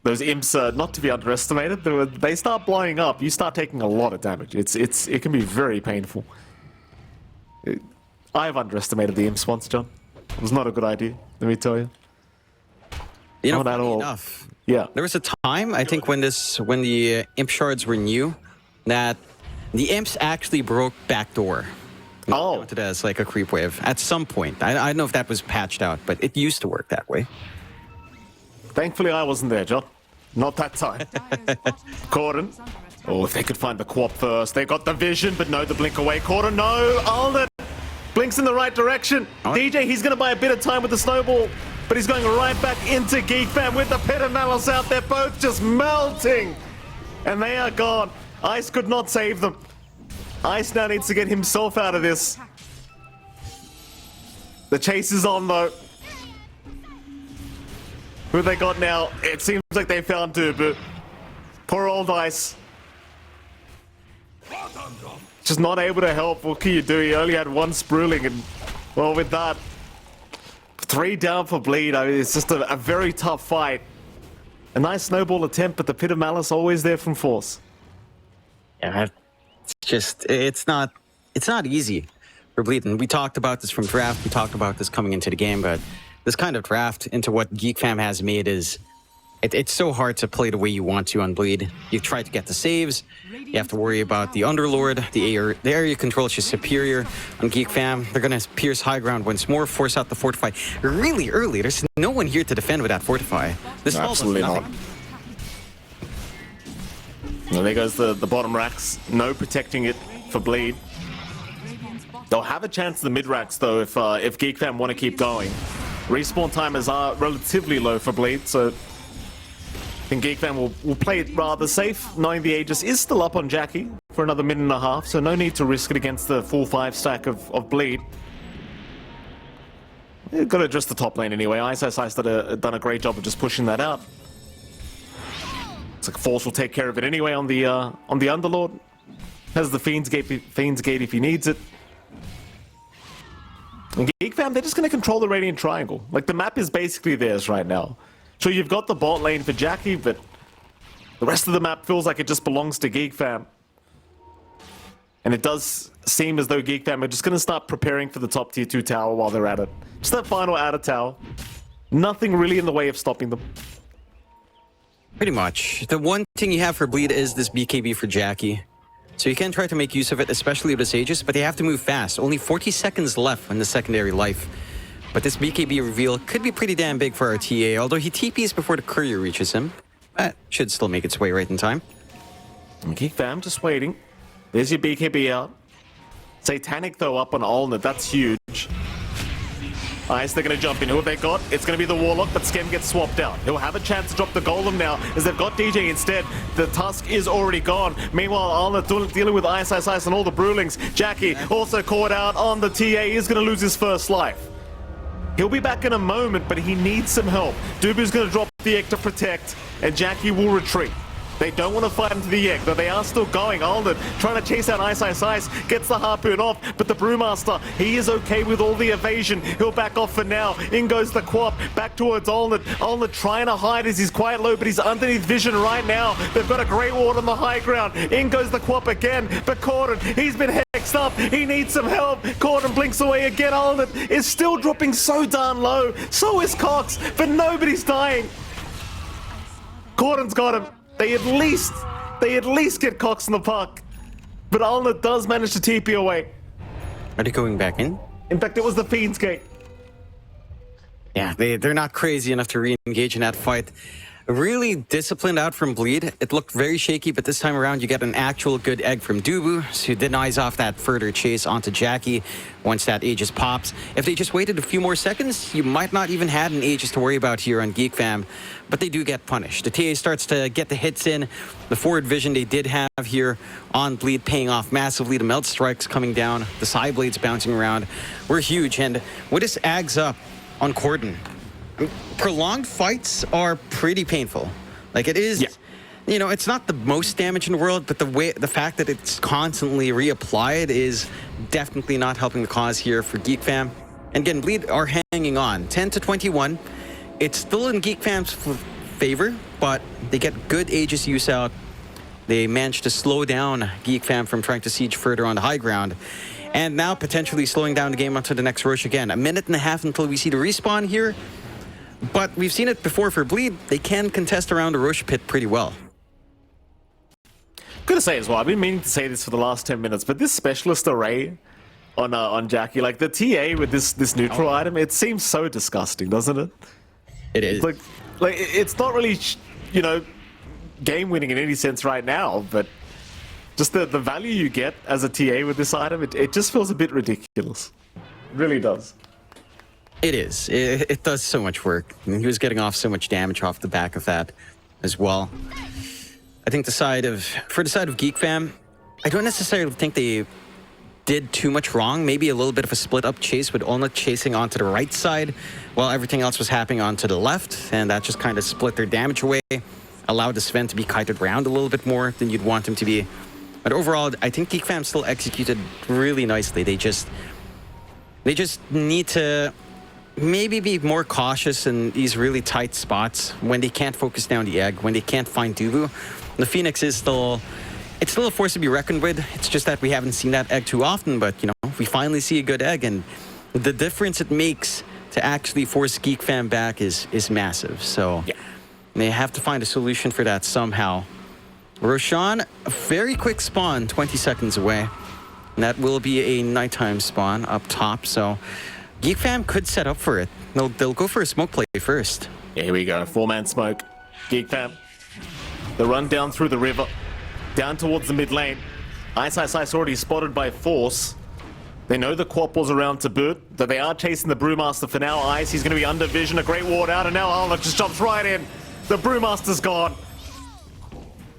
Those Imps are not to be underestimated. They start blowing up, you start taking a lot of damage. It can be very painful. I've underestimated the Imps once, John. It was not a good idea, let me tell you. You know, not at all. Enough. Yeah. There was a time, I think, when the Imp Shards were new, that the Imps actually broke backdoor. Oh. It as like a creep wave at some point. I don't know if that was patched out, but it used to work that way. Thankfully, I wasn't there, John. Not that time. Corden. Oh, if they could find the co-op first. They got the vision, but no, the blink away. Corden, no. Alden blinks in the right direction. Oh. DJ, he's going to buy a bit of time with the snowball, but he's going right back into Geek Fam with the Pit of Malice out. They're both just melting, and they are gone. Ice could not save them. Ice now needs to get himself out of this. The chase is on, though. Who have they got now? It seems like they found Dubu. Poor old Ice. Just not able to help. What can you do? He only had 1 sprueling, and well, with that, 3 down for Bleed. I mean, it's just a very tough fight. A nice snowball attempt, but the Pit of Malice always there from Force. Yeah, it's not easy for Bleed. And we talked about this from draft. We talked about this coming into the game, but this kind of draft into what Geek Fam has made is it's so hard to play the way you want to on Bleed. You try to get the saves. You have to worry about the Underlord. The area control is just superior on Geek Fam. They're going to pierce high ground once more, force out the Fortify really early. There's no one here to defend with that Fortify. This Absolutely not. Well, there goes the bottom racks. No protecting it for Bleed. They'll have a chance in the mid racks though if Geek Fam want to keep going. Respawn timers are relatively low for Bleed, so I think Geek Fam will play it rather safe, knowing the Aegis is still up on Jackie for another minute and a half, so no need to risk it against the full 5 stack of Bleed. They've got to address the top lane anyway. Ice done a great job of just pushing that out. It's like Force will take care of it anyway on the Underlord. Has the Fiend's Gate if he needs it. And Geek Fam, they're just going to control the Radiant Triangle. Like, the map is basically theirs right now. So you've got the bot lane for Jackie, but the rest of the map feels like it just belongs to Geek Fam. And it does seem as though Geek Fam are just going to start preparing for the top tier 2 tower while they're at it. Just that final outer tower. Nothing really in the way of stopping them. Pretty much. The one thing you have for Bleed is this BKB for Jackie. So you can try to make use of it, especially with this Aegis, but they have to move fast. Only 40 seconds left in the secondary life. But this BKB reveal could be pretty damn big for our TA, although he TPs before the courier reaches him. That should still make its way right in time. And Geek Fam just waiting. There's your BKB out. Satanic though up on Alnit, that's huge. Ice, they're going to jump in. Who have they got? It's going to be the Warlock, but Skem gets swapped out. He'll have a chance to drop the Golem now, as they've got DJ instead. The Tusk is already gone. Meanwhile, Alna dealing with Ice, and all the Brewlings. Jackie also caught out on the TA. Is going to lose his first life. He'll be back in a moment, but he needs some help. Dubu's going to drop the egg to protect, and Jackie will retreat. They don't want to fight into the egg, but they are still going. Alden trying to chase out Ice, gets the harpoon off, but the Brewmaster, he is okay with all the evasion. He'll back off for now. In goes the Quap, back towards Alden. Alden trying to hide as he's quite low, but he's underneath vision right now. They've got a great ward on the high ground. In goes the Quap again, but Corden, he's been hexed up. He needs some help. Corden blinks away again. Alden is still dropping so darn low. So is Cox, but nobody's dying. Corden's got him. They at least get Cox in the puck. But Alna does manage to TP away. Are they going back in? In fact, it was the Fiend's Gate. Yeah, they're not crazy enough to re-engage in that fight. Really disciplined out from Bleed. It looked very shaky, but this time around you get an actual good egg from Dubu, who denies off that further chase onto Jackie once that Aegis pops. If they just waited a few more seconds, you might not even had an Aegis to worry about here on Geek Fam, but they do get punished. The TA starts to get the hits in. The forward vision they did have here on Bleed paying off massively. The melt strikes coming down, the side blades bouncing around were huge, and what this ags up on Corden. Prolonged fights are pretty painful. Like it is, you know, it's not the most damage in the world, but the fact that it's constantly reapplied is definitely not helping the cause here for Geek Fam. And again, Bleed are hanging on, 10-21. It's still in Geek Fam's favor, but they get good Aegis use out. They managed to slow down Geek Fam from trying to siege further on the high ground. And now potentially slowing down the game onto the next rush again. A minute and a half until we see the respawn here. But we've seen it before for Bleed. They can contest around the Rosh pit pretty well. Gotta say as well, I've been meaning to say this for the last 10 minutes, but this specialist array on Jackie, like the TA with this neutral item, it seems so disgusting, doesn't it? It is. Like it's not really, you know, game winning in any sense right now, but just the value you get as a TA with this item, it just feels a bit ridiculous. It really does. It is. It does so much work. I mean, he was getting off so much damage off the back of that as well. I think for the side of Geek Fam, I don't necessarily think they did too much wrong. Maybe a little bit of a split-up chase with Olnut chasing onto the right side while everything else was happening onto the left, and that just kind of split their damage away, allowed the Sven to be kited around a little bit more than you'd want him to be. But overall, I think Geek Fam still executed really nicely. They just need to maybe be more cautious in these really tight spots when they can't focus down the egg, when they can't find Dubu. The Phoenix is still a force to be reckoned with. It's just that we haven't seen that egg too often, but you know, we finally see a good egg, and the difference it makes to actually force Geek Fam back is massive. So they have to find a solution for that somehow. Roshan, a very quick spawn, 20 seconds away. And that will be a nighttime spawn up top, so Geek Fam could set up for it. They'll go for a smoke play first. Yeah, here we go. 4-man smoke. Geek Fam. The run down through the river. Down towards the mid lane. Ice already spotted by Force. They know the Quap was around to boot, that they are chasing the Brewmaster for now. Ice, he's going to be under vision. A great ward out, and now Alna just jumps right in. The Brewmaster's gone.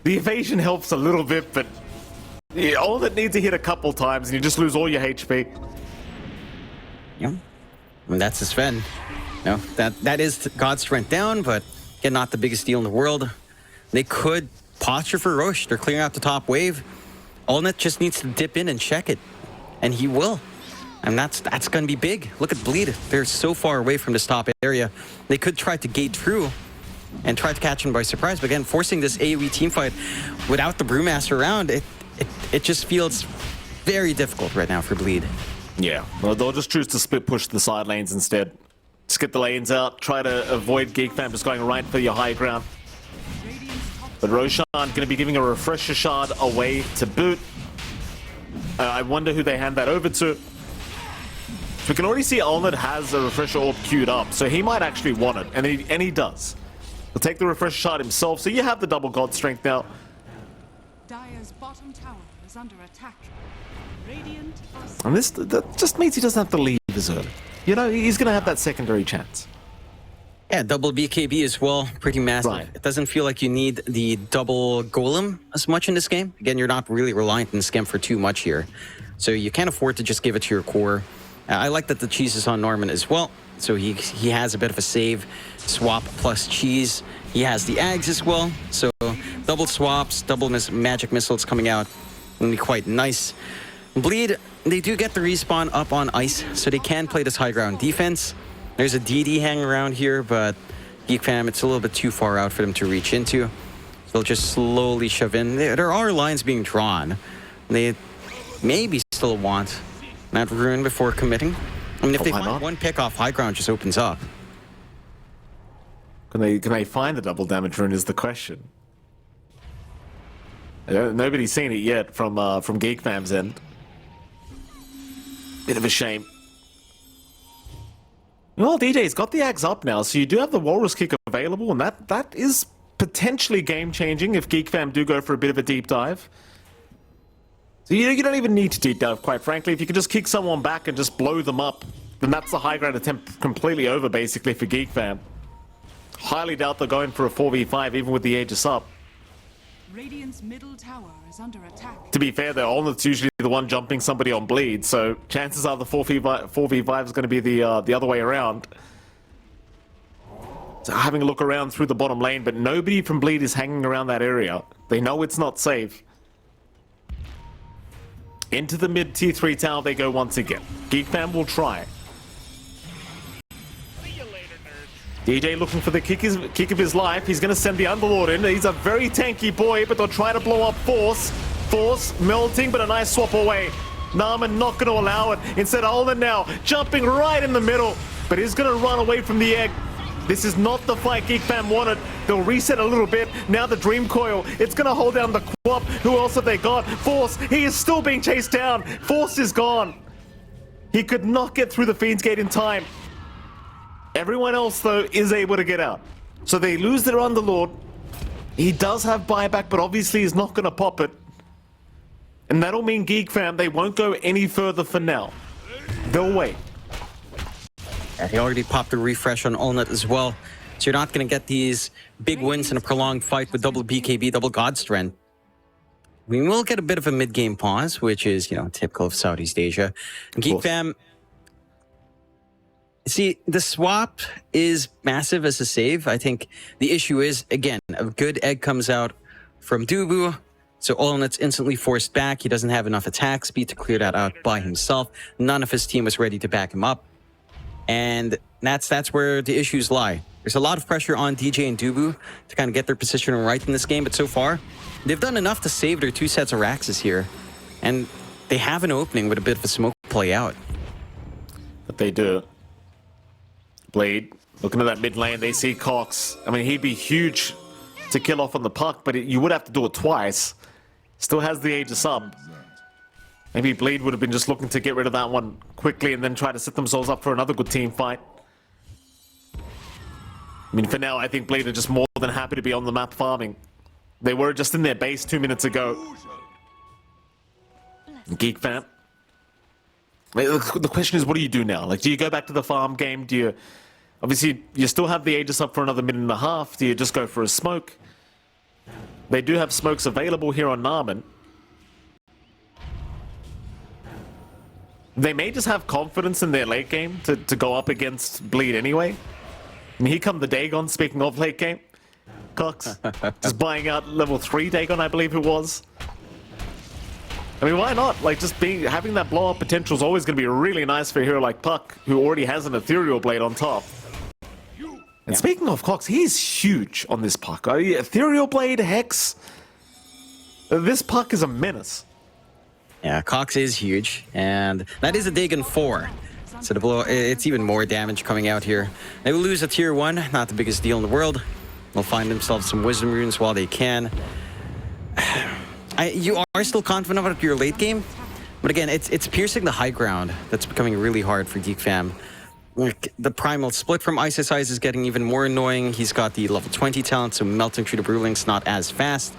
The evasion helps a little bit, but all that needs to hit a couple times, and you just lose all your HP. Yeah. I mean, that's the Sven. No, that is God's strength down, but again, not the biggest deal in the world. They could posture for Roche. They're clearing out the top wave. Olnet just needs to dip in and check it, and he will. And that's going to be big. Look at Bleed. They're so far away from this top area. They could try to gate through and try to catch him by surprise, but again, forcing this AoE teamfight without the Brewmaster around, it just feels very difficult right now for Bleed. Yeah, well, they'll just choose to split push the side lanes instead. Just get the lanes out, try to avoid Geek Fam just going right for your high ground. But Roshan going to be giving a refresher shard away to boot. I wonder who they hand that over to. We can already see Alnad has a refresher orb queued up, so he might actually want it, and he does. He'll take the refresher shard himself, so you have the double god strength now. Dire's bottom tower is under attack. Radiant And that just means he doesn't have to leave as early. You know, he's going to have that secondary chance. Yeah, double BKB as well, pretty massive. Right. It doesn't feel like you need the double golem as much in this game. Again, you're not really reliant on Scam for too much here. So you can't afford to just give it to your core. I like that the cheese is on Norman as well. So he has a bit of a save. Swap plus cheese. He has the Ags as well. So double swaps, double magic missiles coming out. Gonna be quite nice. Bleed, they do get the respawn up on ice, so they can play this high ground defense. There's a DD hanging around here, but Geek Fam, it's a little bit too far out for them to reach into. So they'll just slowly shove in. There are lines being drawn. They maybe still want that rune before committing. I mean, if they find one pick off, high ground just opens up. Can they find the double damage rune is the question. Nobody's seen it yet from Geek Fam's end. Bit of a shame. Well, DJ's got the axe up now, so you do have the Walrus Kick available, and that is potentially game-changing if Geek Fam do go for a bit of a deep dive. So you don't even need to deep dive, quite frankly. If you can just kick someone back and just blow them up, then that's the high ground attempt completely over, basically, for Geek Fam. Highly doubt they're going for a 4v5, even with the Aegis up. Radiant's middle tower is under attack. To be fair, though, Olneth's usually the one jumping somebody on bleed, so chances are the 4v5 is going to be the other way around. So having a look around through the bottom lane, but nobody from bleed is hanging around that area. They know it's not safe. Into the mid tier 3 tower they go once again. Geek Fam will try. DJ looking for the kick of his life. He's going to send the Underlord in. He's a very tanky boy, but they'll try to blow up Force. Force melting, but a nice swap away. Narman not going to allow it. Instead, Olin now jumping right in the middle, but he's going to run away from the egg. This is not the fight Geek Fam wanted. They'll reset a little bit. Now the Dream Coil. It's going to hold down the Quap. Who else have they got? Force. He is still being chased down. Force is gone. He could not get through the Fiend's Gate in time. Everyone else, though, is able to get out. So they lose their Underlord. He does have buyback, but obviously he's not going to pop it. And that'll mean Geek Fam, they won't go any further for now. They'll wait. Yeah, he already popped a refresh on Olnet as well. So you're not going to get these big wins in a prolonged fight with double BKB, double God Strength. We will get a bit of a mid-game pause, which is, you know, typical of Southeast Asia. Geek Fam... See, the swap is massive as a save. I think the issue is, again, a good egg comes out from Dubu, so Olnet's instantly forced back. He doesn't have enough attack speed to clear that out by himself. None of his team was ready to back him up. And that's where the issues lie. There's a lot of pressure on DJ and Dubu to kind of get their position right in this game, but so far, they've done enough to save their 2 sets of Raxes here. And they have an opening with a bit of a smoke play out. But they do. Blade, looking at that mid lane, they see Cox. I mean, he'd be huge to kill off on the puck, but you would have to do it twice. Still has the Aegis up. Maybe Bleed would have been just looking to get rid of that one quickly and then try to set themselves up for another good team fight. I mean, for now, I think Bleed are just more than happy to be on the map farming. They were just in their base 2 minutes ago. Geek Fam. The question is, what do you do now? Like, do you go back to the farm game? Do you... Obviously, you still have the Aegis up for another minute and a half. Do you just go for a smoke? They do have smokes available here on Narman. They may just have confidence in their late game to go up against Bleed anyway. And here come the Dagon, speaking of late game. Cox, just buying out level 3 Dagon, I believe it was. I mean, why not? Like, just having that blow-up potential is always going to be really nice for a hero like Puck, who already has an Ethereal Blade on top. And speaking of Cox, he's huge on this Puck. Ethereal Blade, Hex. This Puck is a menace. Yeah, Cox is huge, and that is a Dagon 4. So the blow, it's even more damage coming out here. They will lose a tier 1, not the biggest deal in the world. They'll find themselves some Wisdom Runes while they can. You are still confident about your late game, but again, it's piercing the high ground that's becoming really hard for Geek Fam. The primal split from Ice Eyes is getting even more annoying. He's got the level 20 talent, so melting through the Brewlink's not as fast.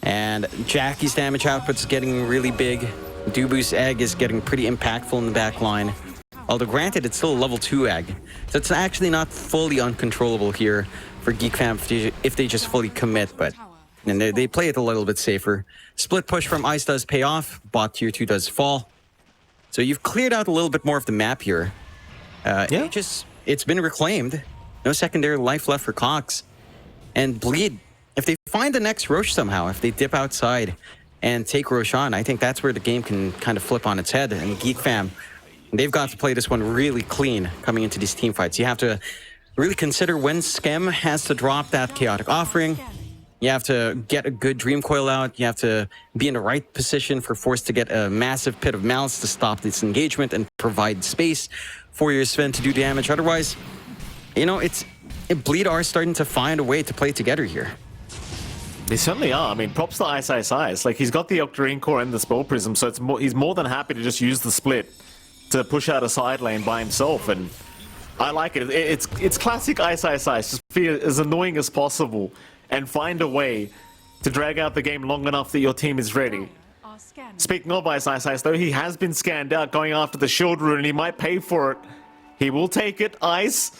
And Jackie's damage output's getting really big. Dubu's egg is getting pretty impactful in the back line. Although granted, it's still a level 2 egg. So it's actually not fully uncontrollable here for Geek Fam if they just fully commit, but and they play it a little bit safer. Split push from Ice does pay off. Bot tier 2 does fall. So you've cleared out a little bit more of the map here. Yeah. It's been reclaimed. No secondary life left for Cox. And Bleed, if they find the next Roche somehow, if they dip outside and take Roshan, I think that's where the game can kind of flip on its head. And Geek Fam, they've got to play this one really clean coming into these team fights. You have to really consider when Skem has to drop that chaotic offering. You have to get a good Dream Coil out. You have to be in the right position for Force to get a massive Pit of Malice to stop this engagement and provide space for your Sven to do damage. Otherwise, you know, Bleed are starting to find a way to play together here. They certainly are. I mean, props to Ice. Like, he's got the Octarine Core and the Spell Prism, so he's more than happy to just use the split to push out a side lane by himself, and I like it. It's classic Ice. Just be as annoying as possible and find a way to drag out the game long enough that your team is ready. Speaking of Ice, though, he has been scanned out going after the shield rune, and he might pay for it. He will take it, Ice.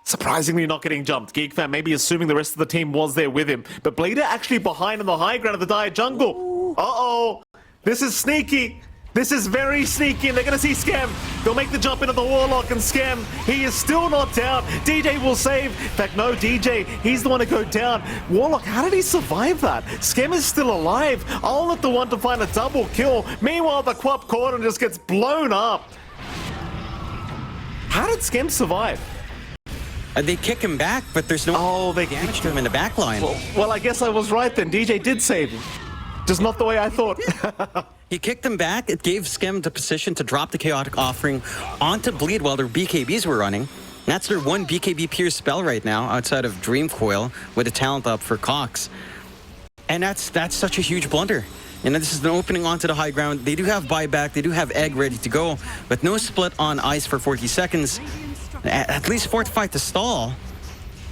Surprisingly not getting jumped. Geek Fam maybe assuming the rest of the team was there with him. But Bleeder actually behind on the high ground of the Dire Jungle. Uh-oh. This is sneaky. This is very sneaky, and they're going to see Skem. They'll make the jump into the Warlock, and Skem, he is still not down. DJ will save. In fact, no, DJ, he's the one to go down. Warlock, how did he survive that? Skem is still alive. I'll let the one to find a double kill. Meanwhile, the Quap Cordon just gets blown up. How did Skem survive? They kick him back, but there's no damage to him in the back line. Well, I guess I was right then. DJ did save him. Just not the way I thought. He kicked him back. It gave Skem the position to drop the Chaotic Offering onto Bleed while their BKBs were running. That's their one BKB Pierce spell right now, outside of Dream Coil, with a talent up for Cox. And that's such a huge blunder. And this is an opening onto the high ground. They do have buyback, they do have Egg ready to go, but no split on Ice for 40 seconds. At least fortified to stall.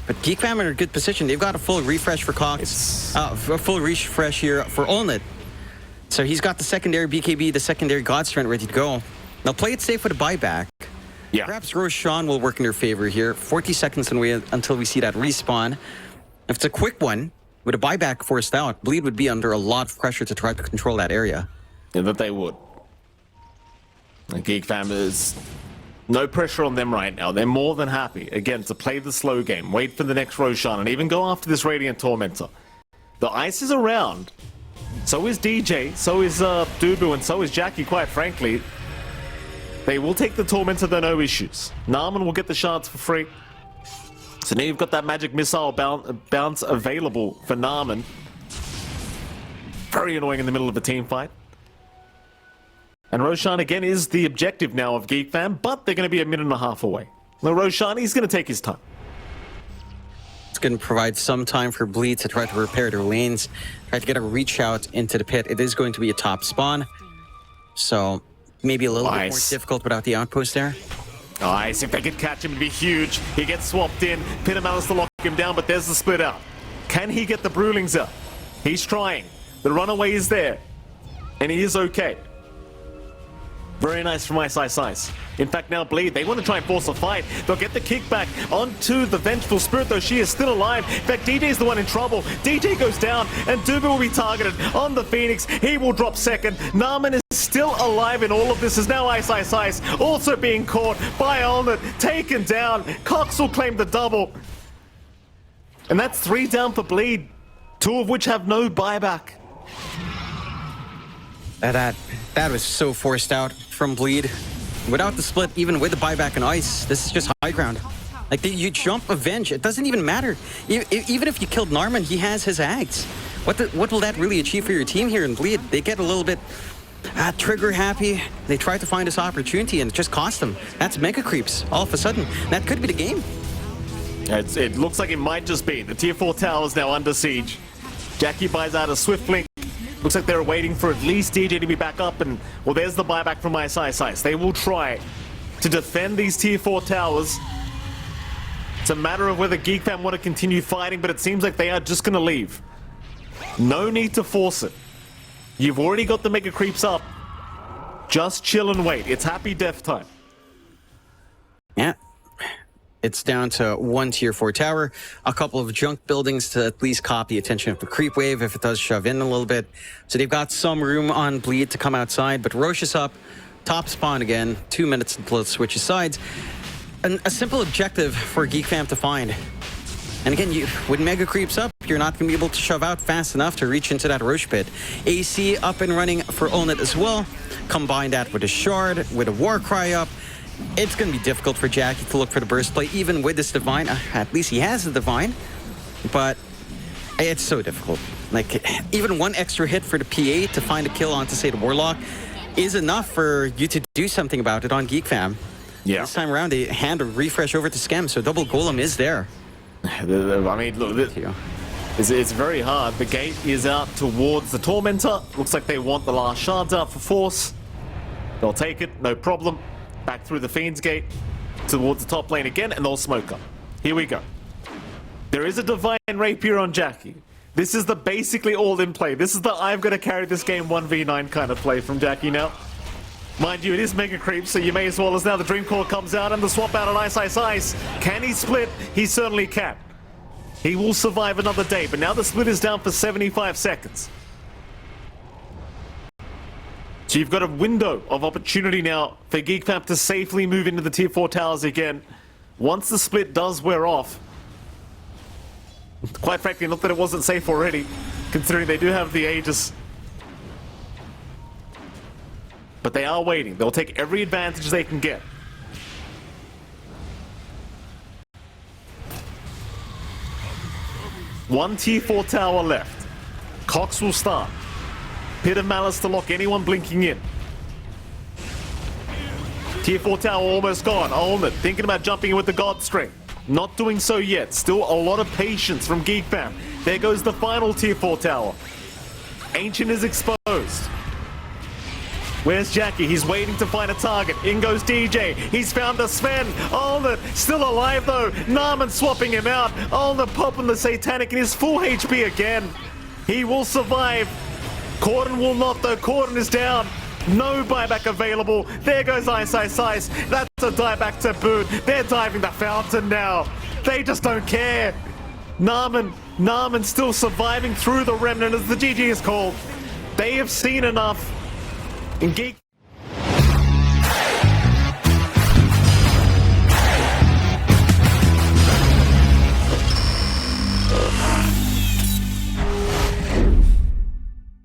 But Geek Fam are in a good position. They've got a full refresh for Cox, a full refresh here for Olnit. So he's got the secondary BKB, the secondary God Strength ready to go. They'll play it safe with a buyback. Yeah. Perhaps Roshan will work in their favor here. 40 seconds until we see that respawn. If it's a quick one, with a buyback forced out, Bleed would be under a lot of pressure to try to control that area. Yeah, that they would. The Geek Fam is no pressure on them right now. They're more than happy, again, to play the slow game, wait for the next Roshan, and even go after this Radiant Tormentor. The Ice is around. So is DJ, so is Dubu, and so is Jackie, quite frankly. They will take the Tormentor, though, no issues. Narman will get the shards for free. So now you've got that magic missile bounce available for Narman. Very annoying in the middle of a team fight. And Roshan again is the objective now of Geek Fam, but they're going to be a minute and a half away. Now Roshan, he's going to take his time. It's going to provide some time for Bleed to try to repair their lanes, try to get a reach out into the pit. It is going to be a top spawn, so maybe a little bit more difficult without the outpost there. Nice, if they could catch him, it'd be huge. He gets swapped in, Pit of Malice to lock him down, but there's the split out. Can he get the Brewlings up? He's trying. The runaway is there, and he is okay. Very nice from Ice. In fact, now Bleed, they want to try and force a fight. They'll get the kickback onto the Vengeful Spirit, though she is still alive. In fact, DJ is the one in trouble. DJ goes down, and Duba will be targeted on the Phoenix. He will drop second. Narman is still alive in all of this, is now Ice. Also being caught by Olnit, taken down. Cox will claim the double. And that's 3 down for Bleed, 2 of which have no buyback. That was so forced out from Bleed. Without the split, even with the buyback and Ice, this is just high ground. Like, you jump Avenge, it doesn't even matter. Even if you killed Narman, he has his Ags. What will that really achieve for your team here in Bleed? They get a little bit trigger happy. They try to find this opportunity, and it just cost them. That's mega creeps all of a sudden. That could be the game. It looks like it might just be. The tier 4 tower is now under siege. Jackie buys out a swift blink. Looks like they're waiting for at least DJ to be back up, and well, there's the buyback from Ice. They will try to defend these tier 4 towers. It's a matter of whether Geek Fam want to continue fighting, but it seems like they are just going to leave. No need to force it. You've already got the mega creeps up. Just chill and wait. It's happy death time. Yeah. It's down to one tier 4 tower, a couple of junk buildings to at least caught the attention of the creep wave if it does shove in a little bit. So they've got some room on Bleed to come outside, but Roche is up, top spawn again, 2 minutes until it switches sides. And a simple objective for Geek Fam to find. And again, when Mega creeps up, you're not going to be able to shove out fast enough to reach into that Roche pit. AC up and running for Ulnet as well. Combine that with a Shard, with a War Cry up. It's going to be difficult for Jackie to look for the burst play, even with this Divine. At least he has the Divine, but it's so difficult. Like, even one extra hit for the PA to find a kill onto, say, the Warlock is enough for you to do something about it on Geek Fam. Yeah. This time around, they hand a refresh over to Scam, so double Golem is there. I mean, look, it's very hard. The gate is out towards the Tormentor. Looks like they want the last shards out for Force. They'll take it, no problem. Back through the Fiend's Gate towards the top lane again, and they'll smoke up. Here we go. There is a Divine Rapier on Jackie. This is the basically all in play. This is the I've got to carry this game 1v9 kind of play from Jackie now. Mind you, it is Mega Creep, so you may as well, as now the Dream Core comes out and the swap out on Ice Ice Ice. Can he split? He certainly can. He will survive another day, but now the split is down for 75 seconds. So you've got a window of opportunity now for Geek Fam to safely move into the tier 4 towers again. Once the split does wear off. Quite frankly, not that it wasn't safe already, considering they do have the Aegis. But they are waiting. They'll take every advantage they can get. One tier 4 tower left. Cox will start. Pit of Malice to lock anyone blinking in. Tier 4 tower almost gone. Ulnet thinking about jumping in with the God String. Not doing so yet. Still a lot of patience from Geek Fam. There goes the final tier 4 tower. Ancient is exposed. Where's Jackie? He's waiting to find a target. In goes DJ. He's found a Sven. Ulnet still alive though. Narman swapping him out. Ulnet popping the Satanic in his full HP again. He will survive. Corden will not though. Corden is down. No buyback available. There goes Ice Ice Ice. That's a dieback to boot. They're diving the fountain now. They just don't care. Narman still surviving through the Remnant as the GG is called. They have seen enough. And Geek